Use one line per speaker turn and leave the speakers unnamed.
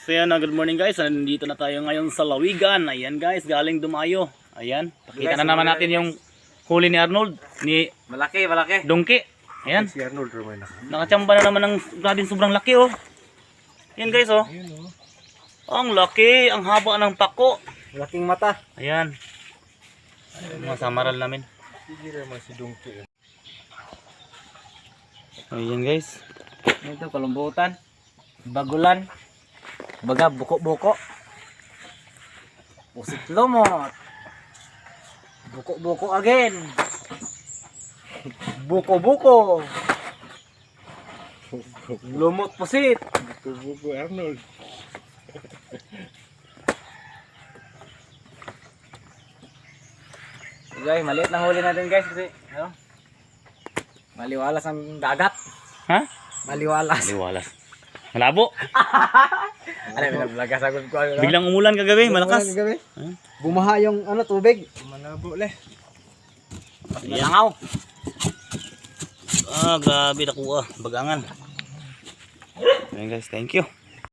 So yan, good morning guys. Nandito na tayo ngayon sa Lawigan. Ayan guys, galing Dumayo. Ayan, pakita na naman natin yung huli ni Arnold, ni
Malaki.
Dongki. Ayan,
Si Arnold Romay na.
nakachamba na naman ng grabing sobrang laki oh. Ayan guys oh. Ang laki, ang haba ng pako.
Malaking mata.
Ayan. Mga samaral namin.
Hindi naman si Dongki.
Ayan guys.
Ito, kalumbutan. Bagulan. Baga, buko-buko. Pusit lumot. Buko-buko again. Buko-buko. Lumot pusit.
Buko Arnold.
Guys, maliit lang huli natin guys kasi ano? Maliwalas ang dagat.
Ha?
Maliwalas.
Liwalas. Malabo.
Ano, binablagas ako ko.
Biglang umulan kagabi, malakas.
Bumaha yung ano, tubig.
Manabo le.
Langaw.
Ah, grabe nakuha. Bagangan. Ayan guys, thank you.